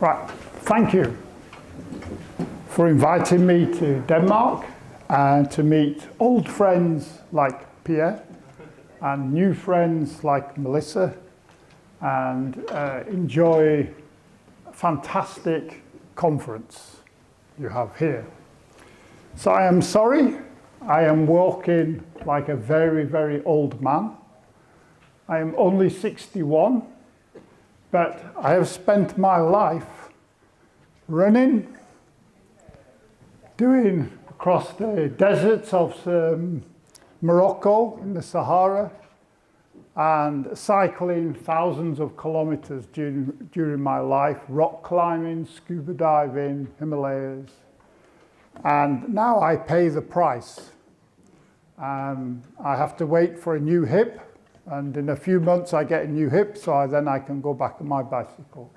Right, thank you for inviting me to Denmark and to meet old friends like Pierre and new friends like Melissa and enjoy a fantastic conference you have here. So I am sorry, I am walking like a very, very old man. I am only 61, but I have spent my life running, doing across the deserts of Morocco in the Sahara, and cycling thousands of kilometers during my life, rock climbing, scuba diving, Himalayas. And now I pay the price. I have to wait for a new hip, and in a few months I get a new hip, so then I can go back on my bicycle.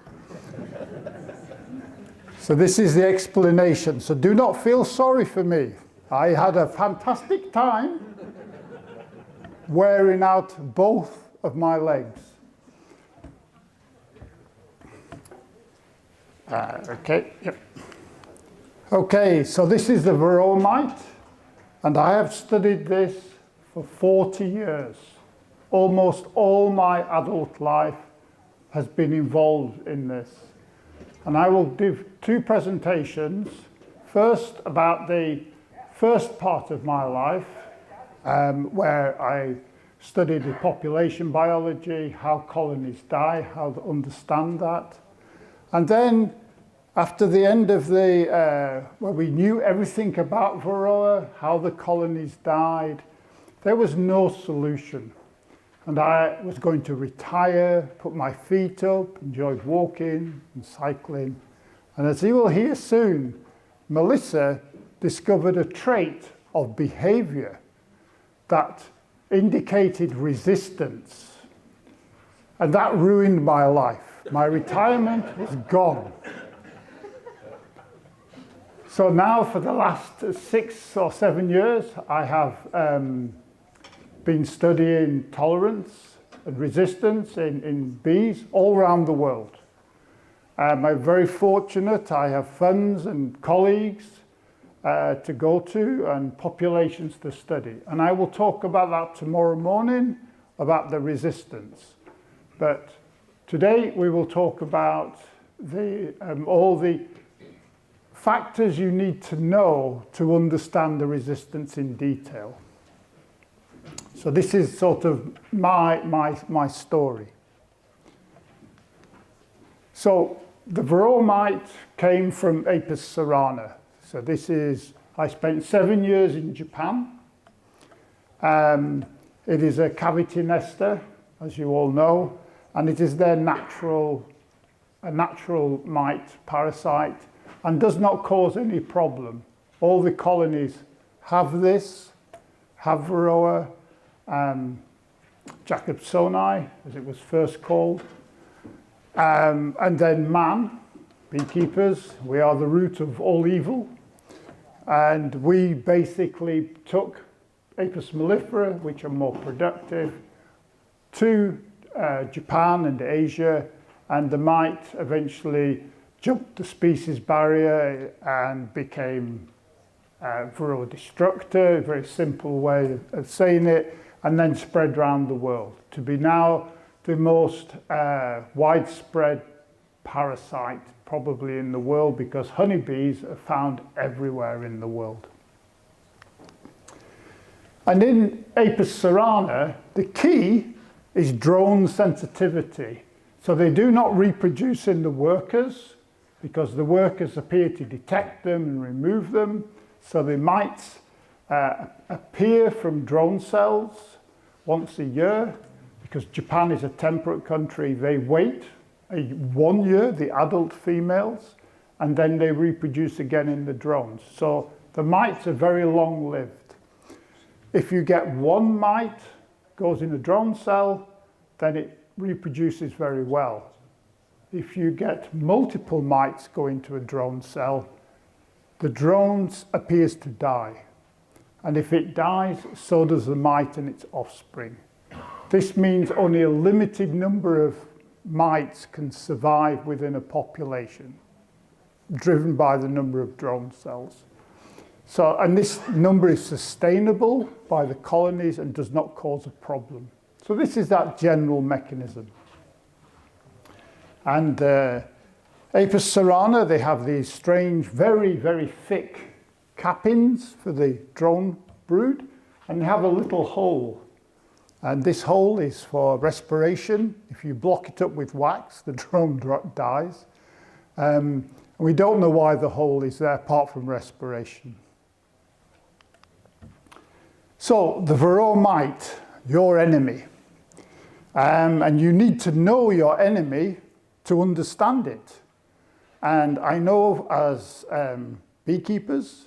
So this is the explanation. So do not feel sorry for me. I had a fantastic time wearing out both of my legs. Okay, yep. Okay, so this is the varroa mite, and I have studied this for 40 years. Almost all my adult life has been involved in this. And I will give two presentations. First, about the first part of my life, where I studied the population biology, how colonies die, how to understand that. And then, after the end of where we knew everything about varroa, how the colonies died, there was no solution. And I was going to retire, put my feet up, enjoyed walking and cycling. And as you will hear soon, Melissa discovered a trait of behavior that indicated resistance. And that ruined my life. My retirement was gone. So now for the last 6 or 7 years, I have been studying tolerance and resistance in bees all around the world. I'm very fortunate. I have funds and colleagues to go to and populations to study. And I will talk about that tomorrow morning, about the resistance. But today we will talk about all the factors you need to know to understand the resistance in detail. So this is sort of my story. So the varroa mite came from Apis cerana. So this is, I spent 7 years in Japan. It is a cavity nester, as you all know, and it is a natural mite parasite and does not cause any problem. All the colonies have this, have varroa, Jacobsoni, as it was first called. And then man, beekeepers, we are the root of all evil. And we basically took Apis mellifera, which are more productive, to Japan and Asia, and the mite eventually jumped the species barrier and became varroa destructor, a very simple way of saying it, and then spread around the world to be now the most widespread parasite probably in the world, because honeybees are found everywhere in the world. And in Apis cerana, the key is drone sensitivity. So they do not reproduce in the workers because the workers appear to detect them and remove them. So the mites appear from drone cells once a year. Because Japan is a temperate country, they wait 1 year, the adult females, and then they reproduce again in the drones. So the mites are very long-lived. If you get one mite, goes in a drone cell, then it reproduces very well. If you get multiple mites go into a drone cell, the drone appears to die. And if it dies, so does the mite and its offspring. This means only a limited number of mites can survive within a population, driven by the number of drone cells. So, and this number is sustainable by the colonies and does not cause a problem. So this is that general mechanism. And Apis cerana, they have these strange, very, very thick cappings for the drone brood, and they have a little hole. And this hole is for respiration. If you block it up with wax, the drone dies. We don't know why the hole is there, apart from respiration. So, the varroa mite, your enemy. And you need to know your enemy to understand it. And I know as beekeepers,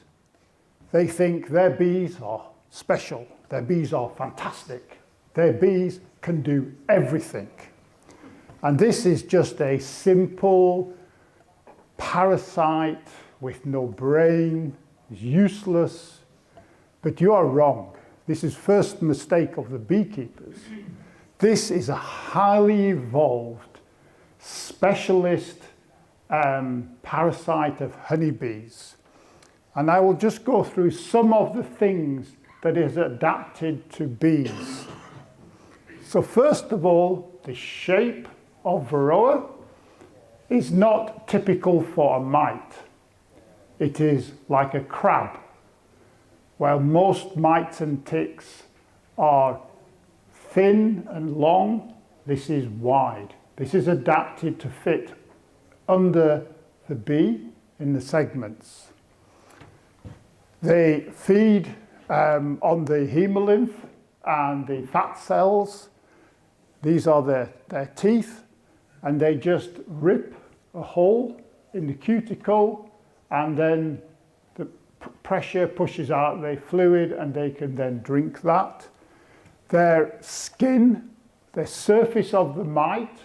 they think their bees are special. Their bees are fantastic. Their bees can do everything. And this is just a simple parasite with no brain, is useless. But you are wrong. This is first mistake of the beekeepers. This is a highly evolved, specialist parasite of honeybees. And I will just go through some of the things that is adapted to bees. So first of all, the shape of varroa is not typical for a mite. It is like a crab. While most mites and ticks are thin and long, this is wide. This is adapted to fit under the bee in the segments. They feed on the hemolymph and the fat cells. These are their teeth, and they just rip a hole in the cuticle, and then the pressure pushes out the fluid, and they can then drink that. Their skin, the surface of the mite,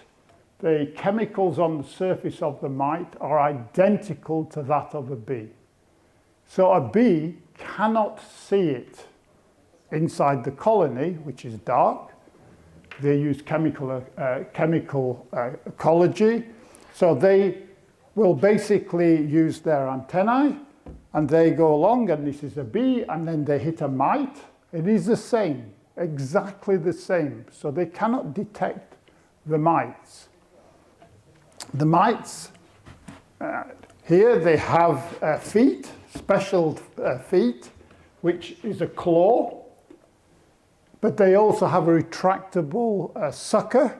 the chemicals on the surface of the mite are identical to that of a bee. So a bee cannot see it inside the colony, which is dark. They use chemical ecology. So they will basically use their antennae, and they go along, and this is a bee, and then they hit a mite. It is the same, exactly the same. So they cannot detect the mites. The mites, here they have feet, special feet, which is a claw, but they also have a retractable sucker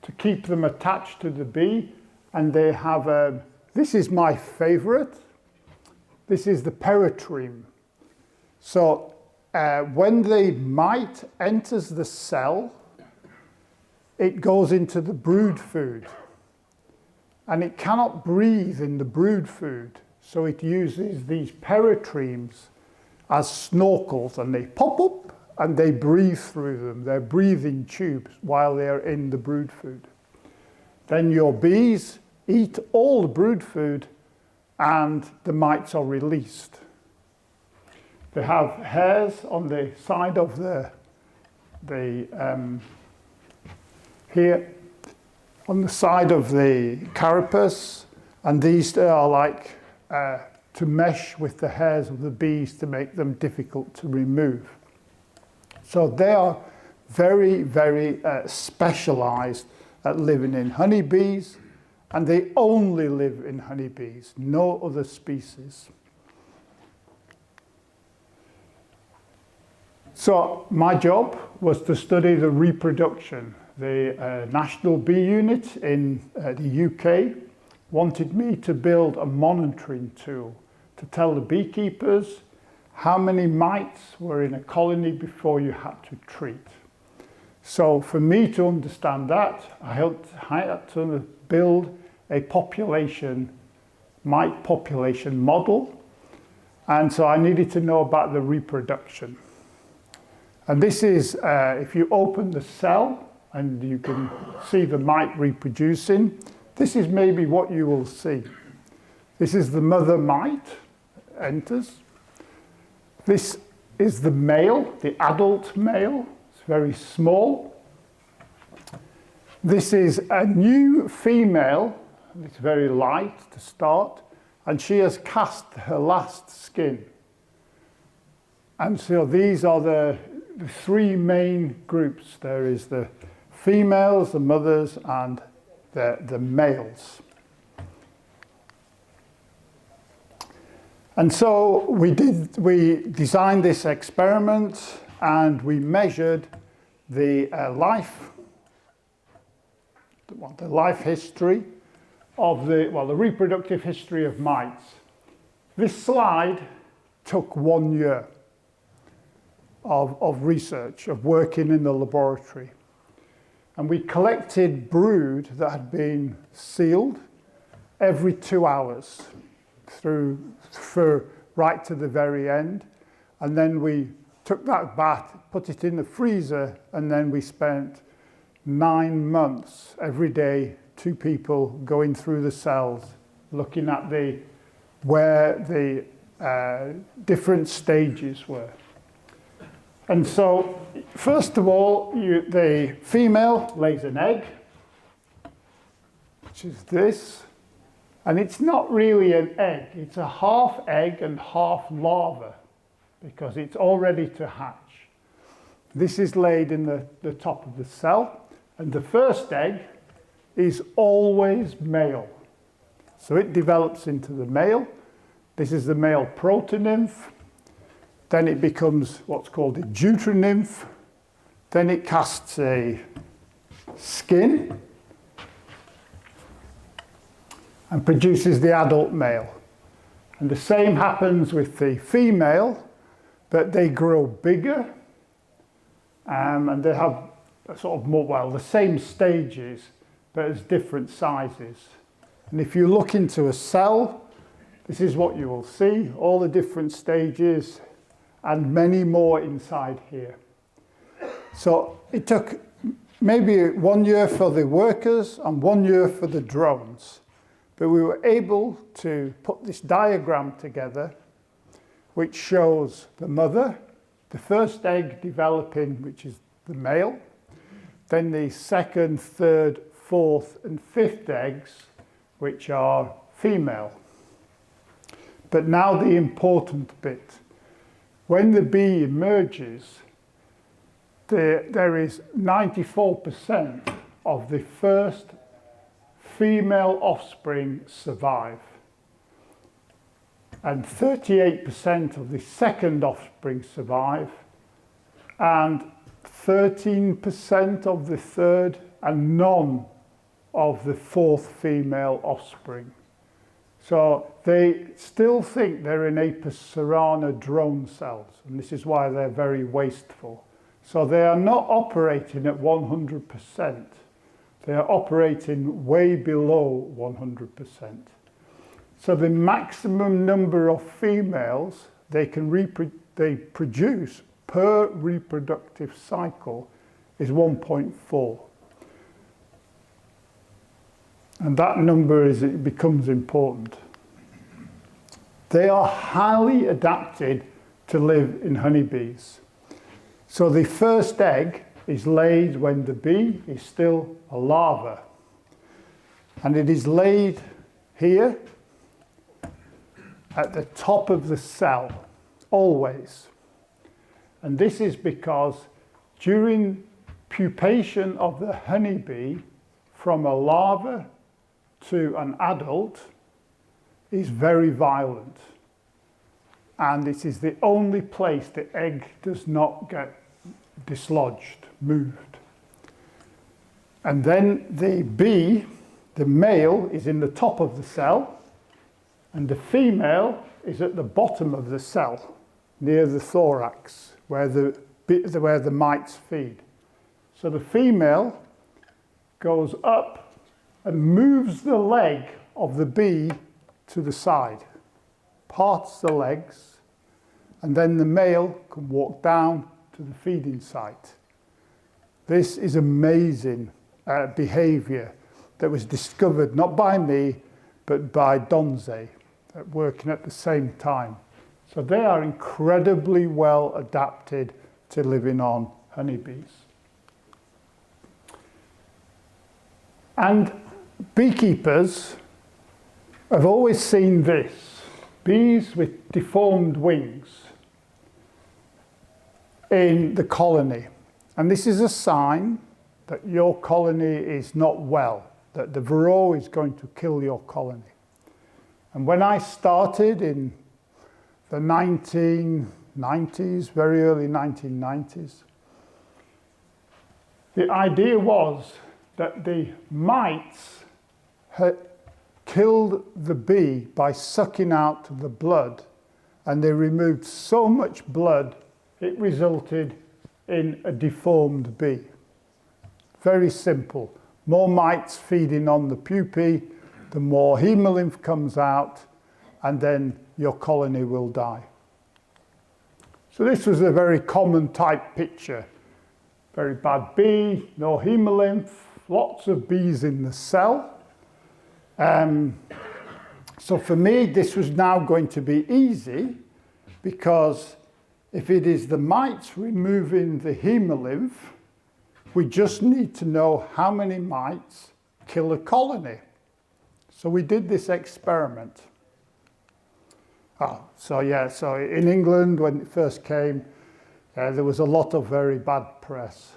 to keep them attached to the bee, and they have this is my favorite, this is the peritreme. So when the mite enters the cell, it goes into the brood food, and it cannot breathe in the brood food. So it uses these peritremes as snorkels, and they pop up and they breathe through them. They're breathing tubes while they're in the brood food. Then your bees eat all the brood food, and the mites are released. They have hairs on the side of here on the side of the carapace, and these are like to mesh with the hairs of the bees to make them difficult to remove. So they are very, very specialized at living in honeybees, and they only live in honeybees, no other species. So my job was to study the reproduction. The National Bee Unit in the UK wanted me to build a monitoring tool to tell the beekeepers how many mites were in a colony before you had to treat. So for me to understand that, I had to build a mite population model. And so I needed to know about the reproduction. And this is, if you open the cell and you can see the mite reproducing, this is maybe what you will see. This is the mother mite, enters. This is the male, the adult male. It's very small. This is a new female. It's very light to start, and she has cast her last skin. And so these are the three main groups. There is the females, the mothers, and the males. And so we designed this experiment, and we measured the life history of the reproductive history of mites. This slide took 1 year of research, of working in the laboratory. And we collected brood that had been sealed every 2 hours right to the very end. And then we took that bath, put it in the freezer, and then we spent 9 months every day, 2 people going through the cells, looking at where the different stages were. And so, first of all, the female lays an egg, which is this. And it's not really an egg. It's a half egg and half larva, because it's all ready to hatch. This is laid in the top of the cell, and the first egg is always male. So it develops into the male. This is the male protonymph. Then it becomes what's called a deuteronymph. Then it casts a skin and produces the adult male. And the same happens with the female, but they grow bigger, and they have sort of more, the same stages, but as different sizes. And if you look into a cell, this is what you will see, all the different stages, and many more inside here. So it took maybe 1 year for the workers and 1 year for the drones. But we were able to put this diagram together, which shows the mother, the first egg developing, which is the male, then the second, third, fourth, and fifth eggs, which are female. But now the important bit. When the bee emerges, there is 94% of the first female offspring survive, and 38% of the second offspring survive, and 13% of the third, and none of the fourth female offspring. So they still think they're in Apis cerana drone cells, and this is why they're very wasteful. So they are not operating at 100%. They are operating way below 100%. So the maximum number of females they produce per reproductive cycle is 1.4. And that number it becomes important. They are highly adapted to live in honeybees. So the first egg is laid when the bee is still a larva. And it is laid here at the top of the cell, always. And this is because during pupation of the honeybee from a larva to an adult is very violent. And it is the only place the egg does not get dislodged, moved. And then the bee, the male, is in the top of the cell, and the female is at the bottom of the cell, near the thorax, where the mites feed. So the female goes up and moves the leg of the bee to the side, parts the legs, and then the male can walk down to the feeding site. This is amazing behavior that was discovered not by me, but by Donze, working at the same time. So they are incredibly well adapted to living on honeybees. And beekeepers have always seen this, bees with deformed wings in the colony. And this is a sign that your colony is not well, that the varroa is going to kill your colony. And when I started in the 1990s, very early 1990s, the idea was that the mites had killed the bee by sucking out the blood, and they removed so much blood it resulted in a deformed bee. Very simple. More mites feeding on the pupae, the more hemolymph comes out, and then your colony will die. So this was a very common type picture. Very bad bee, no hemolymph, lots of bees in the cell. So for me, this was now going to be easy, because if it is the mites removing the hemolymph, we just need to know how many mites kill a colony. So we did this experiment. So in England, when it first came, there was a lot of very bad press.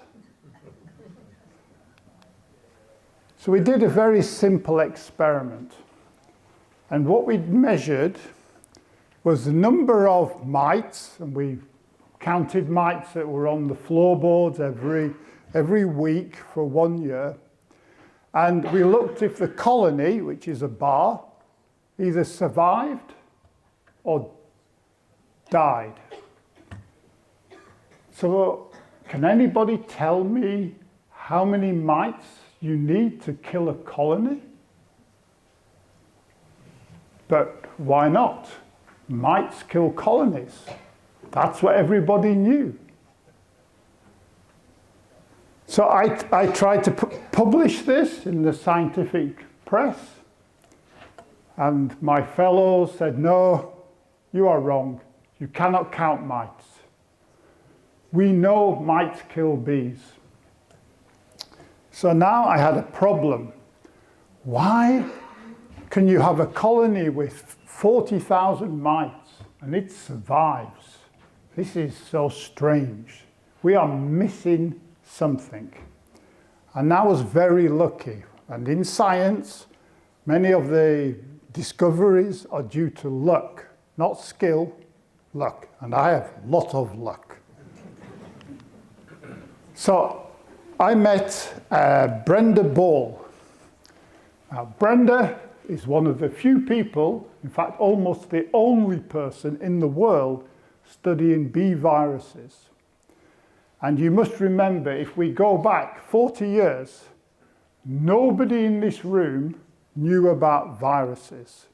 So we did a very simple experiment. And what we measured was the number of mites, and we counted mites that were on the floorboards every week for 1 year. And we looked if the colony, which is a bar, either survived or died. So can anybody tell me how many mites you need to kill a colony? But why not? Mites kill colonies. That's what everybody knew. So I tried to publish this in the scientific press, and my fellows said, no, you are wrong. You cannot count mites. We know mites kill bees. So now I had a problem. Why can you have a colony with 40,000 mites and it survives? This is so strange. We are missing something. And I was very lucky. And in science, many of the discoveries are due to luck, not skill, luck. And I have a lot of luck. So I met Brenda Ball. Now, Brenda is one of the few people, in fact, almost the only person in the world studying bee viruses. And you must remember, if we go back 40 years, nobody in this room knew about viruses.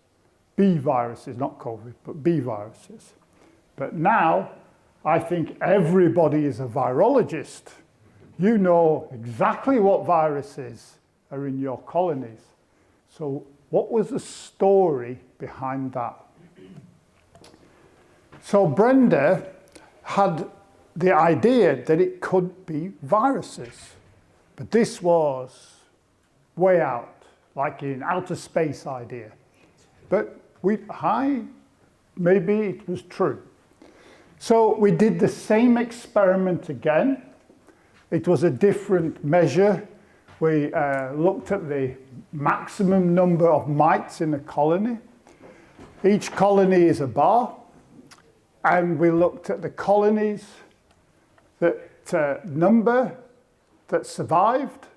Bee viruses, not COVID, but bee viruses. But now, I think everybody is a virologist. You know exactly what viruses are in your colonies. So what was the story behind that? So Brenda had the idea that it could be viruses. But this was way out, like in outer space idea. But maybe it was true. So we did the same experiment again. It was a different measure. We looked at the maximum number of mites in a colony. Each colony is a bar. And we looked at the colonies number that survived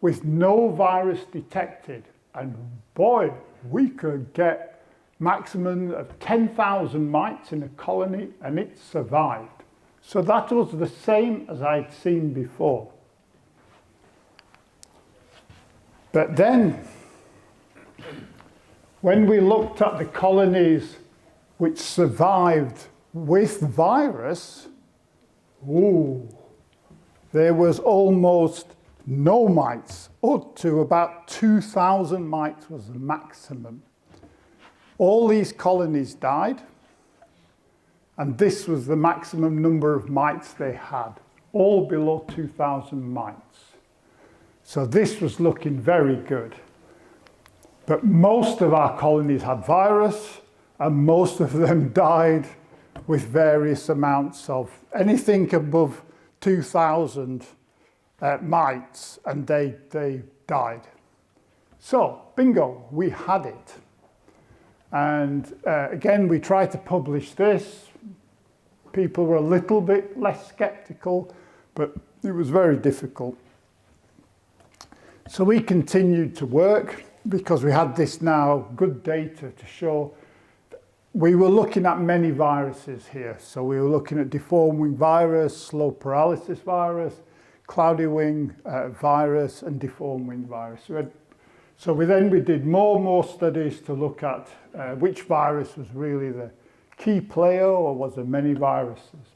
with no virus detected. And boy, we could get maximum of 10,000 mites in a colony, and it survived. So that was the same as I'd seen before. But then, when we looked at the colonies which survived with virus, there was almost no mites. Up to about 2,000 mites was the maximum. All these colonies died, and this was the maximum number of mites they had, all below 2,000 mites. So this was looking very good. But most of our colonies had virus, and most of them died with various amounts of anything above 2,000 mites, and they died. So, bingo, we had it. And again, we tried to publish this. People were a little bit less skeptical, but it was very difficult. So we continued to work because we had this now good data to show. We were looking at many viruses here. So we were looking at deformed wing virus, slow paralysis virus, cloudy wing virus, and deformed wing virus. So we did more and more studies to look at which virus was really the key player, or was there many viruses.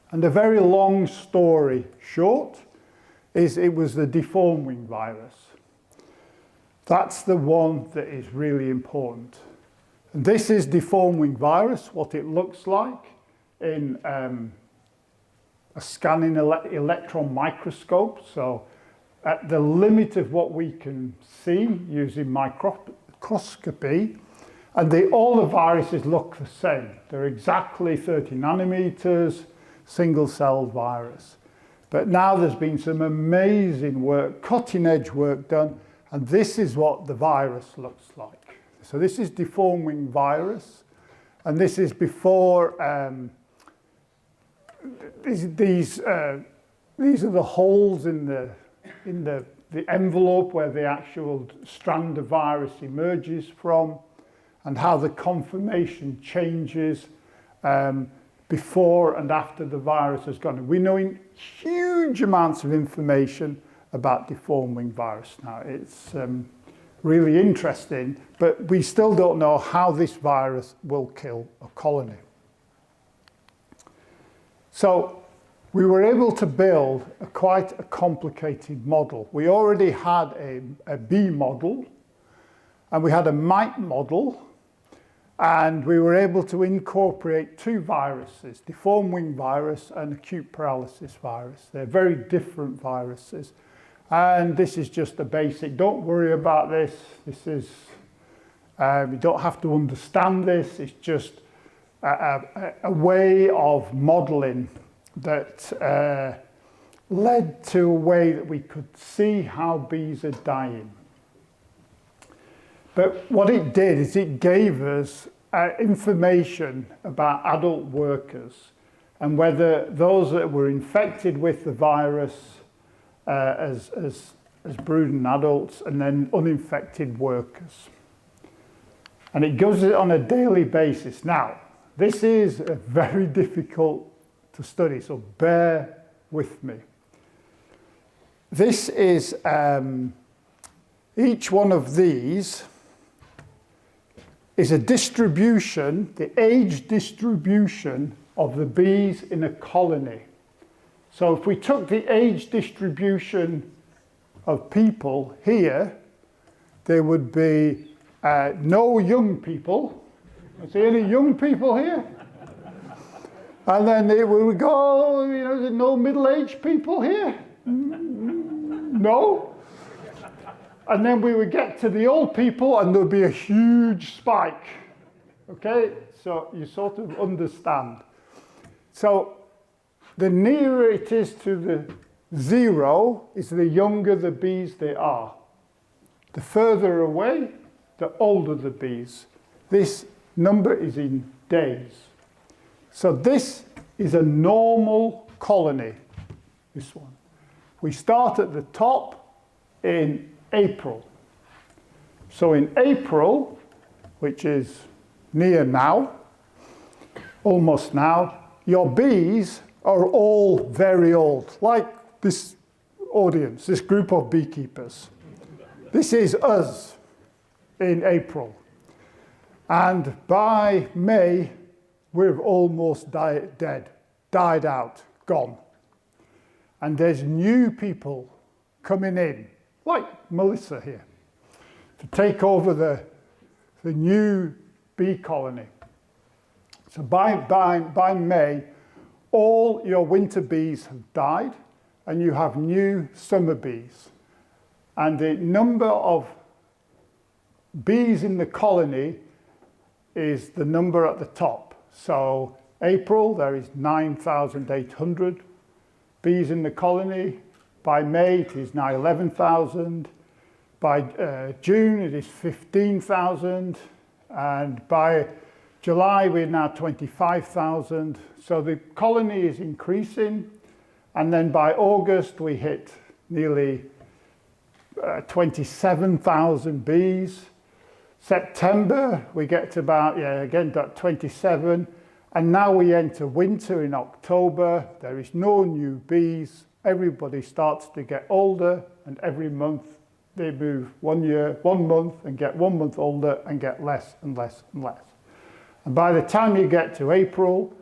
And a very long story short is it was the deformed wing virus. That's the one that is really important. And this is deformed wing virus, what it looks like in a scanning electron microscope. So at the limit of what we can see using microscopy, and all the viruses look the same. They're exactly 30 nanometers, single-celled virus. But now there's been some amazing work, cutting-edge work done, and this is what the virus looks like. So this is deformed wing virus, and this is before these are the holes in the envelope where the actual strand of virus emerges from, and how the conformation changes before and after the virus has gone. We're knowing huge amounts of information about deformed wing virus now. It's really interesting, but we still don't know how this virus will kill a colony. So we were able to build quite a complicated model. We already had a bee model, and we had a mite model, and we were able to incorporate two viruses, deformed wing virus and acute paralysis virus. They're very different viruses. And this is just a basic, don't worry about this. This is, you don't have to understand this. It's just a way of modeling that led to a way that we could see how bees are dying. But what it did is it gave us information about adult workers and whether those that were infected with the virus as brooding adults, and then uninfected workers. And it goes on a daily basis. Now, this is very difficult to study, so bear with me. This is, each one of these is a distribution, the age distribution of the bees in a colony. So if we took the age distribution of people here, there would be no young people. Is there any young people here? And then we would go, you know, there's no middle-aged people here? No? And then we would get to the old people and there'd be a huge spike. Okay? So you sort of understand. So the nearer it is to the zero is the younger the bees they are. The further away, the older the bees. This number is in days. So this is a normal colony, this one. We start at the top in April. So in April, which is near now, almost now, your bees are all very old, like this audience, this group of beekeepers. This is us in April. And by May, we're almost died out, gone. And there's new people coming in, like Melissa here, to take over the new bee colony. So by May, all your winter bees have died, and you have new summer bees. And the number of bees in the colony is the number at the top. So April, there is 9,800 bees in the colony. By May, it is now 11,000. By June, it is 15,000. And by July, we're now 25,000. So the colony is increasing. And then by August, we hit nearly 27,000 bees. September, we get to about, again, that 27. And now we enter winter in October. There is no new bees. Everybody starts to get older, and every month they move 1 month, and get 1 month older and get less and less and less. And by the time you get to April,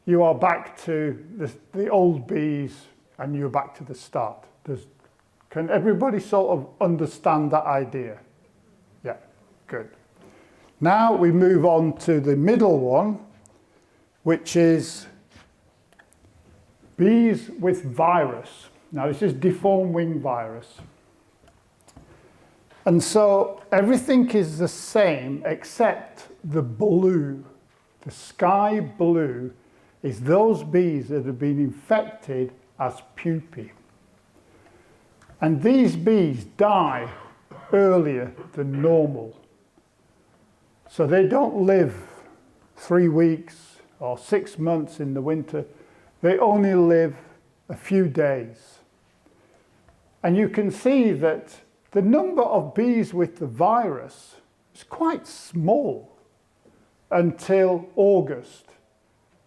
you are back to the old bees, and you're back to the start. Can everybody sort of understand that idea? Yeah, good. Now we move on to the middle one, which is bees with virus. Now this is deformed wing virus. And so everything is the same except the blue. The sky blue is those bees that have been infected as pupae. And these bees die earlier than normal. So they don't live 3 weeks or 6 months in the winter. They only live a few days. And you can see that the number of bees with the virus is quite small until August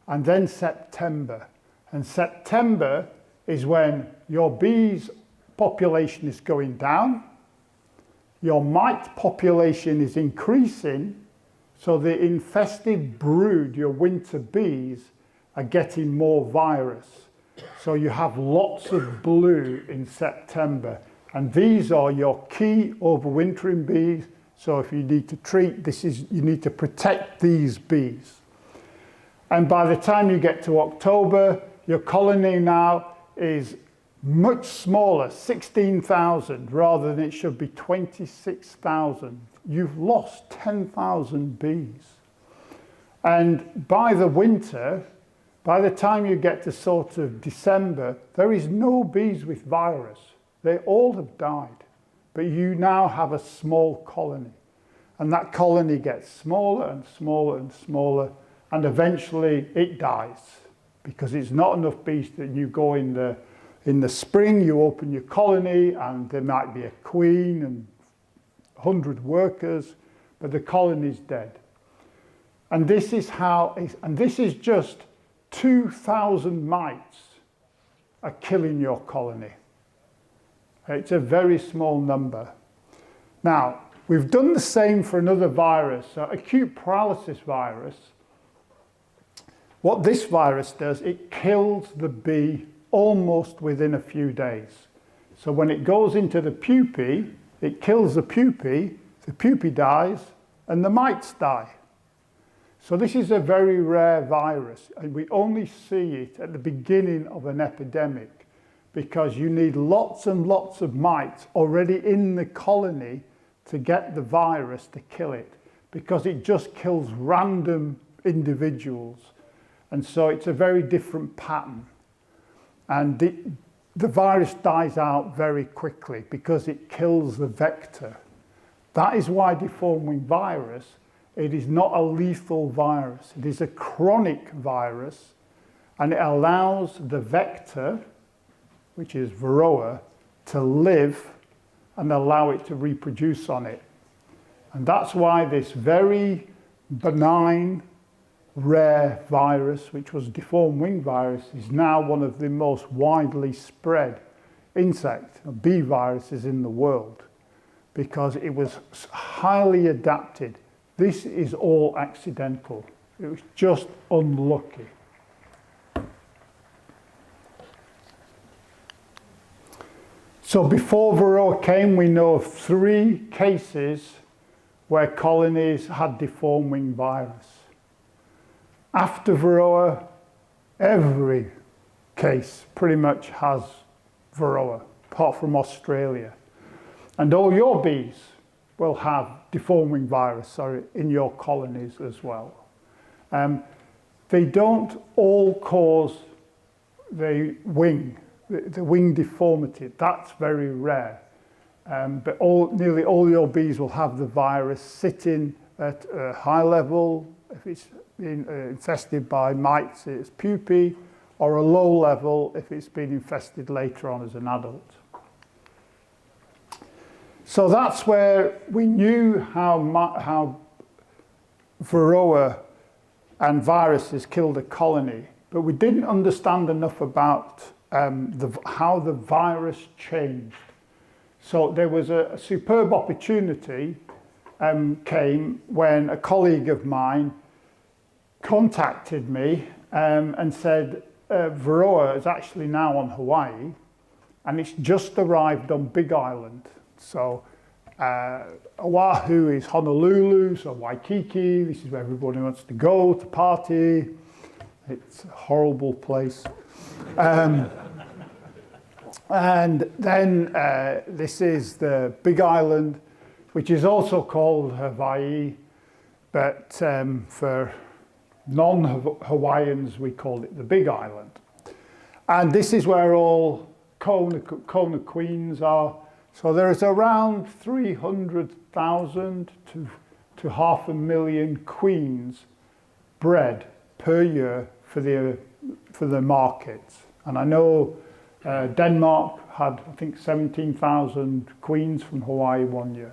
and then September. And September is when your bees population is going down, your mite population is increasing, so the infested brood, your winter bees, are getting more virus. So you have lots of blue in September. And these are your key overwintering bees. So if you need to treat, you need to protect these bees. And by the time you get to October, your colony now is much smaller, 16,000, rather than it should be 26,000. You've lost 10,000 bees. And by the winter, by the time you get to sort of December, there is no bees with virus. They all have died. But you now have a small colony. And that colony gets smaller and smaller and smaller, and eventually it dies because it's not enough bees that you go in the spring, you open your colony, and there might be a queen and 100 workers, but the colony is dead. And this is just 2,000 mites are killing your colony. It's a very small number. Now, we've done the same for another virus, acute paralysis virus. What this virus does, it kills the bee almost within a few days. So when it goes into the pupae, it kills the pupae dies, and the mites die. So this is a very rare virus, and we only see it at the beginning of an epidemic because you need lots and lots of mites already in the colony to get the virus to kill it, because it just kills random individuals. And so it's a very different pattern. And the virus dies out very quickly because it kills the vector. That is why deformed wing virus, it is not a lethal virus. It is a chronic virus, and it allows the vector, which is varroa, to live and allow it to reproduce on it. And that's why this very benign, rare virus, which was deformed wing virus, is now one of the most widely spread insect or bee viruses in the world, because it was highly adapted. This is all accidental. It was just unlucky. So before varroa came, we know of 3 cases where colonies had deformed wing virus. After varroa, every case pretty much has varroa, apart from Australia. And all your bees will have deformed wing virus in your colonies as well. They don't all cause the wing deformity. That's very rare. But nearly all your bees will have the virus sitting at a high level. If it's been infested by mites, it's pupae, or a low level if it's been infested later on as an adult. So that's where we knew how varroa and viruses killed a colony, but we didn't understand enough about how the virus changed. So there was a superb opportunity came when a colleague of mine contacted me and said, varroa is actually now on Hawaii, and it's just arrived on Big Island. So Oahu is Honolulu, so Waikiki, this is where everybody wants to go to party. It's a horrible place. And then this is the Big Island, which is also called Hawaii, but for non-Hawaiians, we call it the Big Island. And this is where all Kona queens are. So there is around 300,000 to 500,000 queens bred per year for the markets. And I know Denmark had, I think, 17,000 queens from Hawaii one year.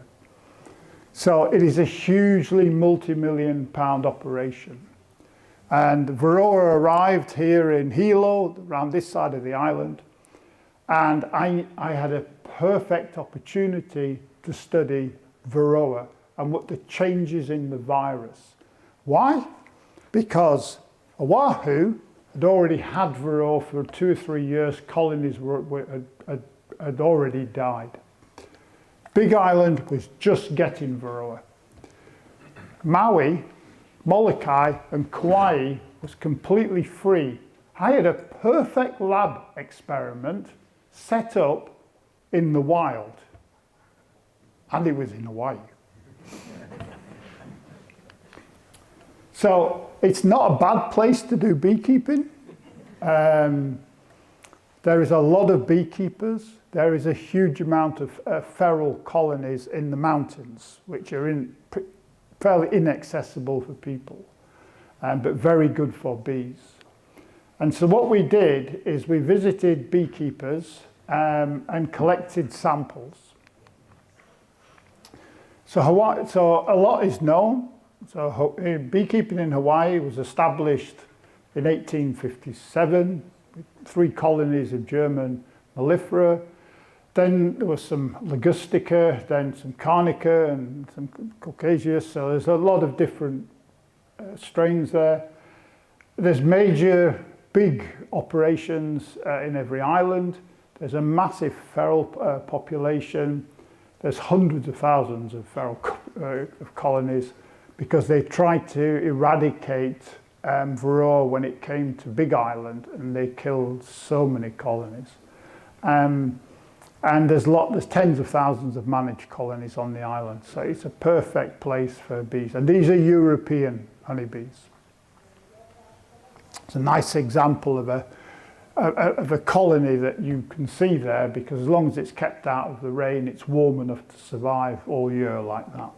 So it is a hugely multi-million-pound operation. And varroa arrived here in Hilo, around this side of the island, and I had a perfect opportunity to study varroa and what the changes in the virus. Why? Because Oahu had already had varroa for 2 or 3 years. Colonies had already died. Big Island was just getting varroa. Maui, Molokai, and Kauai was completely free. I had a perfect lab experiment set up in the wild, and it was in Hawaii. So it's not a bad place to do beekeeping. There is a lot of beekeepers. There is a huge amount of feral colonies in the mountains, which are fairly inaccessible for people, but very good for bees. And so what we did is we visited beekeepers and collected samples. So a lot is known. So beekeeping in Hawaii was established in 1857 with 3 colonies of German mellifera. Then there was some Ligustica, then some Carnica and some Caucasus. So there's a lot of different strains there. There's major big operations in every island. There's a massive feral population. There's hundreds of thousands of feral of colonies because they tried to eradicate varroa when it came to Big Island, and they killed so many colonies. And there's tens of thousands of managed colonies on the island, so it's a perfect place for bees. And these are European honeybees. It's a nice example of a colony that you can see there, because as long as it's kept out of the rain, it's warm enough to survive all year like that.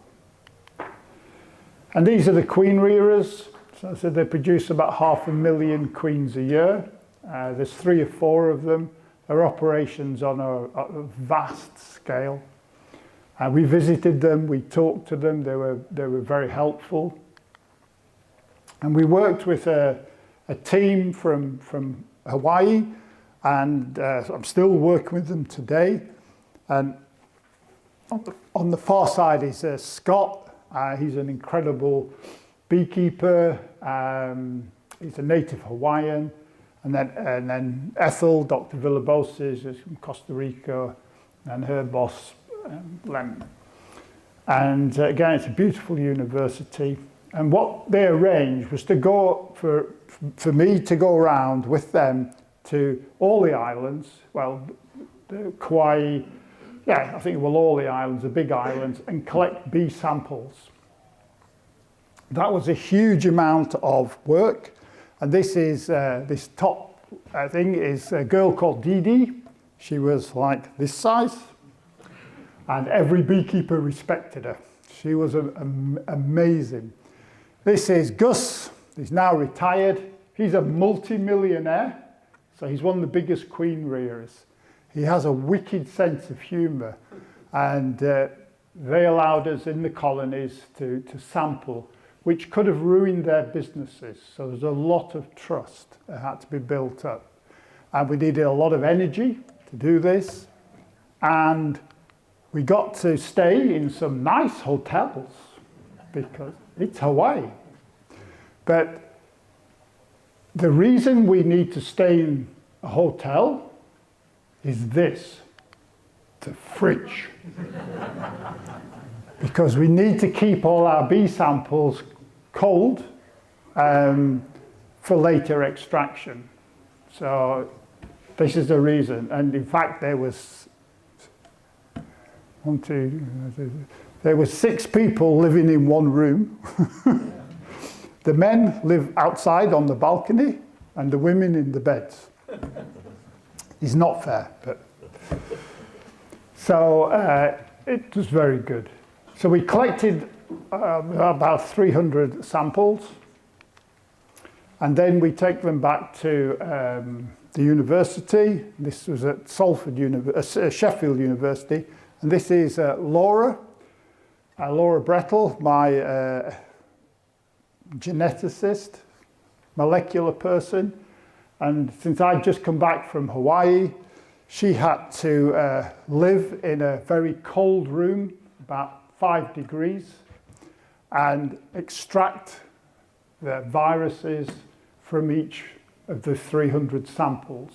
And these are the queen rearers. So they produce about 500,000 queens a year. There's 3 or 4 of them. Their operations on a vast scale. We visited them, we talked to them, they were very helpful. And we worked with a team from Hawaii, and I'm still working with them today. And on the far side is Scott. He's an incredible beekeeper. He's a native Hawaiian. And then Ethel, Dr. Villalobos, is from Costa Rica, and her boss, Lem. And again, it's a beautiful university. And what they arranged was to go for me to go around with them to all the islands, well, the Kauai, yeah, I think, well, all the islands, the big islands, and collect bee samples. That was a huge amount of work. And this is, this top thing is a girl called Dee Dee. She was like this size. And every beekeeper respected her. She was amazing. This is Gus. He's now retired. He's a multi-millionaire. So he's one of the biggest queen rearers. He has a wicked sense of humour. And they allowed us in the colonies to sample, which could have ruined their businesses. So there's a lot of trust that had to be built up. And we needed a lot of energy to do this. And we got to stay in some nice hotels because it's Hawaii. But the reason we need to stay in a hotel is this, the fridge. Because we need to keep all our bee samples cold for later extraction. So this is the reason. And in fact, there was there were 6 people living in one room. The men live outside on the balcony and the women in the beds. It's not fair, but so it was very good. So we collected about 300 samples, and then we take them back to the university. This was at Sheffield University, and this is Laura Brettel, my geneticist, molecular person. And since I'd just come back from Hawaii, she had to live in a very cold room, about 5 degrees, and extract the viruses from each of the 300 samples.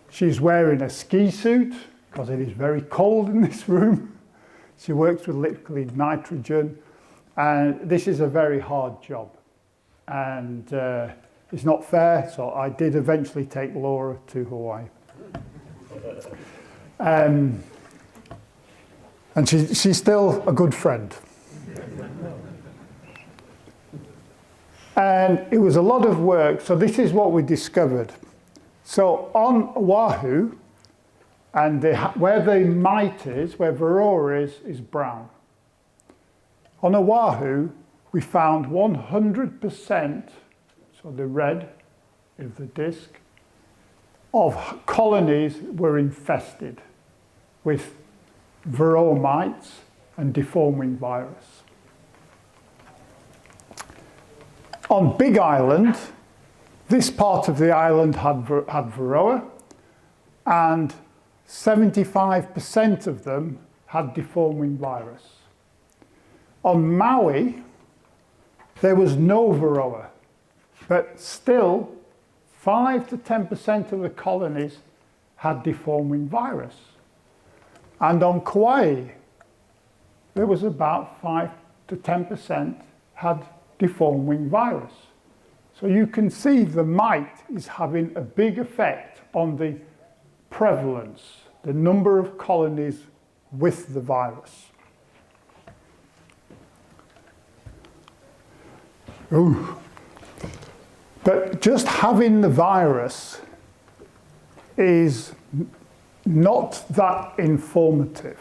She's wearing a ski suit because it is very cold in this room. She works with liquid nitrogen, and this is a very hard job. And it's not fair, so I did eventually take Laura to Hawaii. And she's still a good friend. And it was a lot of work, so this is what we discovered. So on Oahu, and where the mite is, where varroa is brown. On Oahu, we found 100%, so the red is the disc, of colonies were infested with varroa mites and deforming virus. On Big Island, this part of the island had varroa, and 75% of them had deforming virus. On Maui, there was no varroa, but still 5 to 10% of the colonies had deforming virus. And on Kauai, there was about 5 to 10% had deforming virus. So you can see the mite is having a big effect on the prevalence, the number of colonies with the virus. Ooh. But just having the virus is not that informative.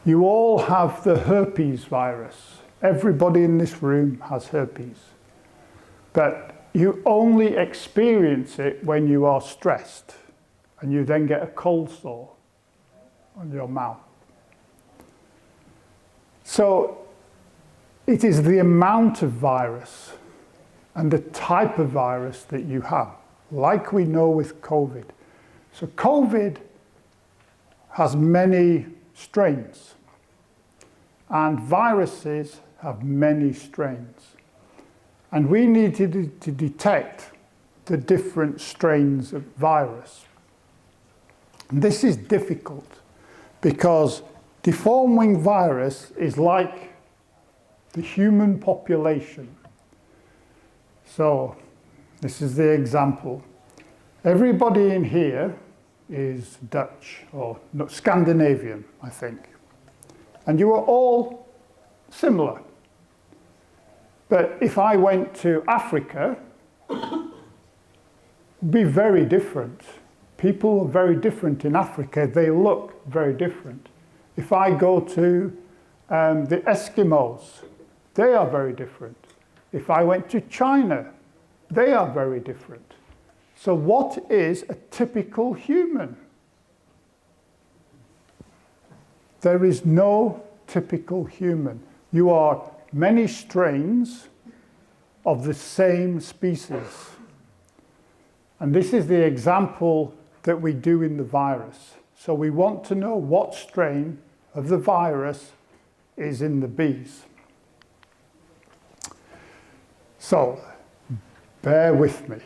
You all have the herpes virus. Everybody in this room has herpes. But you only experience it when you are stressed, and you then get a cold sore on your mouth. So it is the amount of virus and the type of virus that you have, like we know with COVID. So COVID has many strains, and viruses have many strains. And we needed to detect the different strains of virus. And this is difficult because deforming virus is like the human population. So this is the example. Everybody in here is Dutch or Scandinavian, I think. And you are all similar. But if I went to Africa, it'd be very different. People are very different in Africa. They look very different. If I go to the Eskimos, they are very different. If I went to China, they are very different. So what is a typical human? There is no typical human. You are many strains of the same species. And this is the example that we do in the virus. So we want to know what strain of the virus is in the bees. So, bear with me.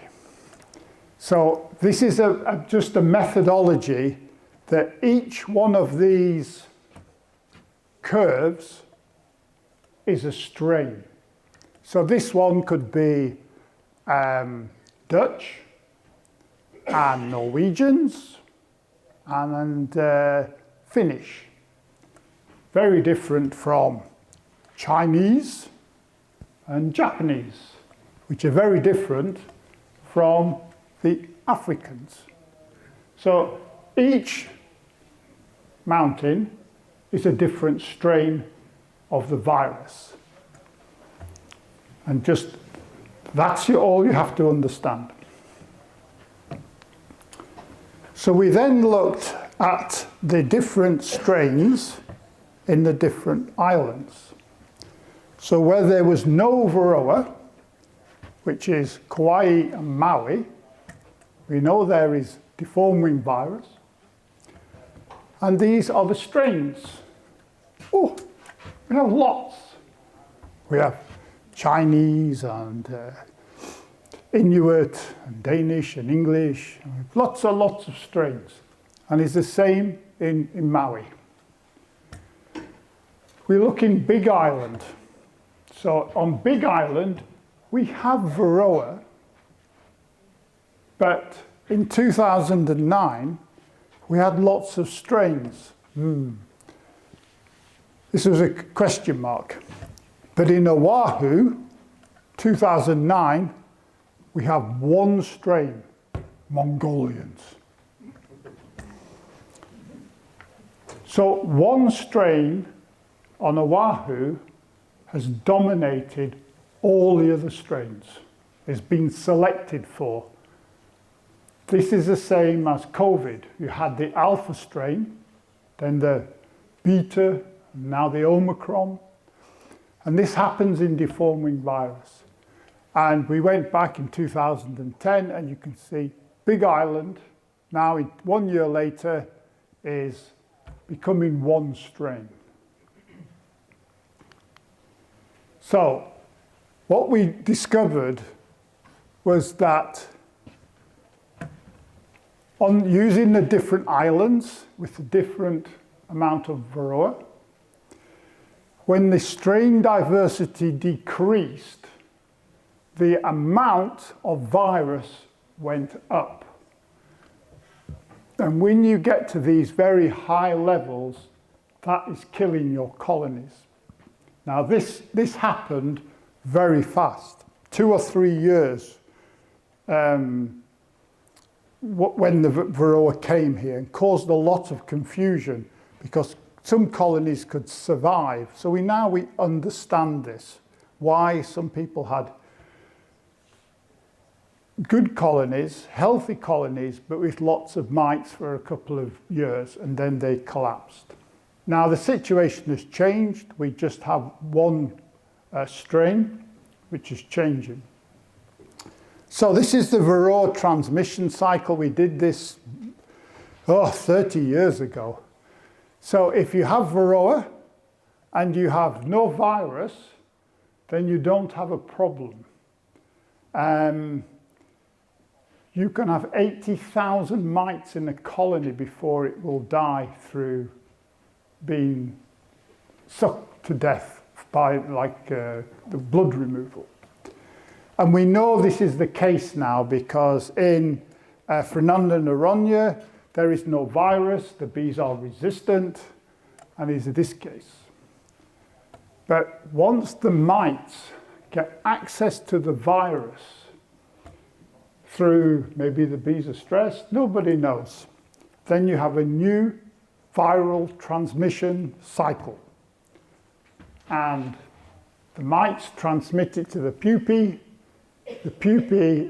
So this is just a methodology that each one of these curves is a strain. So this one could be Dutch and Norwegians and Finnish. Very different from Chinese and Japanese, which are very different from the Africans. So each mountain is a different strain of the virus. And just, that's all you have to understand. So we then looked at the different strains in the different islands. So where there was no varroa, which is Kauai and Maui, we know there is deformed wing virus. And these are the strains. Oh, we have lots. We have Chinese and Inuit and Danish and English, lots and lots of strains. And it's the same in Maui. We look in Big Island. So on Big Island, we have varroa, but in 2009, we had lots of strains. This was a question mark. But in Oahu, 2009, we have one strain, Mongolians. So one strain on Oahu has dominated all the other strains. It's been selected for. This is the same as COVID. You had the alpha strain, then the beta, and now the Omicron. And this happens in deformed wing virus. And we went back in 2010, and you can see Big Island, now 1 year later, is becoming one strain. So what we discovered was that on using the different islands with a different amount of varroa, when the strain diversity decreased, the amount of virus went up. And when you get to these very high levels, that is killing your colonies. Now this happened very fast, 2 or 3 years when the varroa came here, and caused a lot of confusion because some colonies could survive. So we understand this, why some people had good colonies, healthy colonies, but with lots of mites for a couple of years, and then they collapsed. Now the situation has changed. We just have one strain, which is changing. So this is the varroa transmission cycle. We did this 30 years ago. So if you have varroa and you have no virus, then you don't have a problem. You can have 80,000 mites in a colony before it will die through being sucked to death by the blood removal. And we know this is the case now because in Fernanda Noronha, there is no virus, the bees are resistant, and is this case. But once the mites get access to the virus through maybe the bees are stressed, nobody knows. Then you have a new viral transmission cycle. And the mites transmit it to the pupae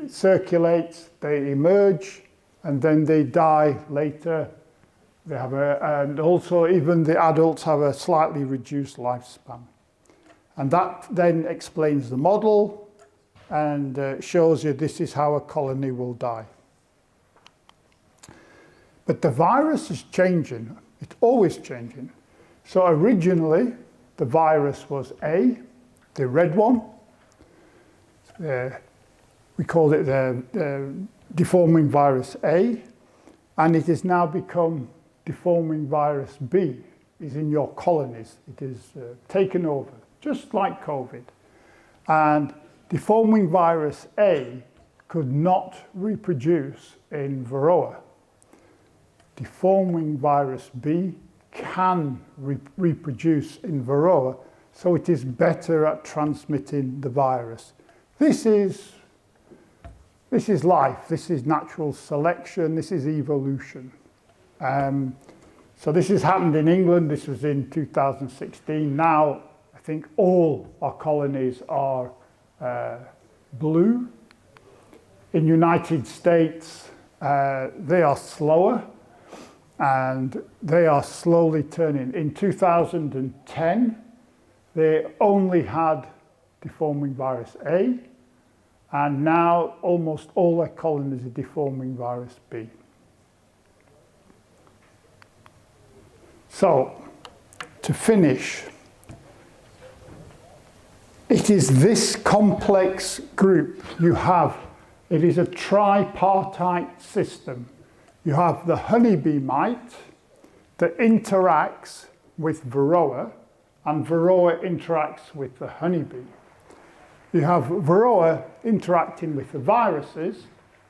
circulates, they emerge, and then they die later. They have and also even the adults have a slightly reduced lifespan. And that then explains the model and shows you this is how a colony will die. But the virus is changing. It's always changing. So originally, the virus was A, the red one. We called it the deforming virus A, and it has now become deforming virus B. It's in your colonies. It is taken over, just like COVID. And deforming virus A could not reproduce in varroa. Deforming virus B can reproduce in varroa, so it is better at transmitting the virus. This is life, this is natural selection, this is evolution. So this has happened in England, this was in 2016. Now, I think all our colonies are blue. In United States, they are slower, and they are slowly turning. In 2010, they only had deforming virus A, and now almost all their colonies are deforming virus B. So, to finish, it is this complex group you have. It is a tripartite system. You have the honeybee mite that interacts with varroa, and varroa interacts with the honeybee. You have varroa interacting with the viruses,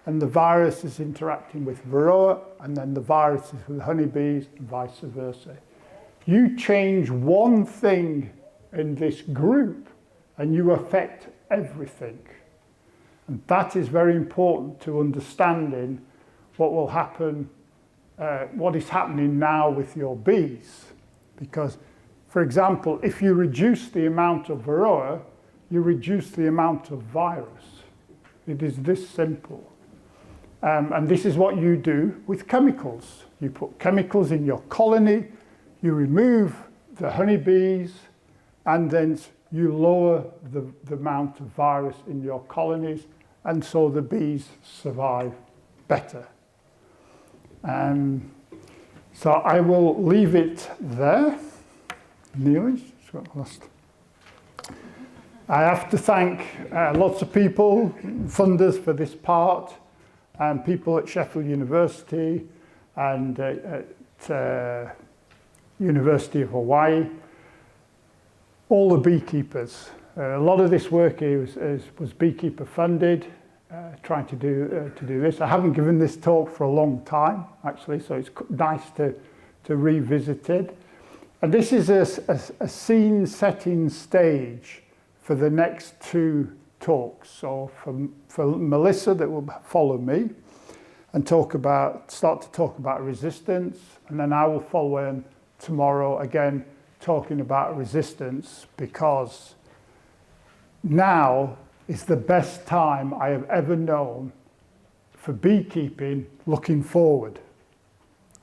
and the viruses interacting with varroa, and then the viruses with honeybees, and vice versa. You change one thing in this group, and you affect everything. And that is very important to understanding what will happen, what is happening now with your bees. Because, for example, if you reduce the amount of varroa, you reduce the amount of virus. It is this simple. And this is what you do with chemicals. You put chemicals in your colony, you remove the honeybees, and then you lower the amount of virus in your colonies, and so the bees survive better. So I will leave it there. Nearly. I have to thank lots of people, funders for this part, and people at Sheffield University and at University of Hawaii, all the beekeepers. A lot of this work was beekeeper funded, trying to do this. I haven't given this talk for a long time, actually, so it's nice to revisit it. And this is a scene-setting stage for the next two talks. So for Melissa, that will follow me, and start to talk about resistance, and then I will follow in tomorrow again talking about resistance, because now is the best time I have ever known for beekeeping looking forward.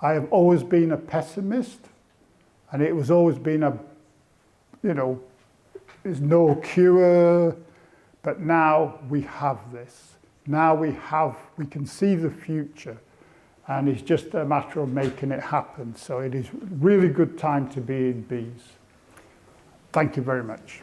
I have always been a pessimist, and it was always been there's no cure, but now we have this. Now we can see the future, and it's just a matter of making it happen. So it is really good time to be in bees. Thank you very much.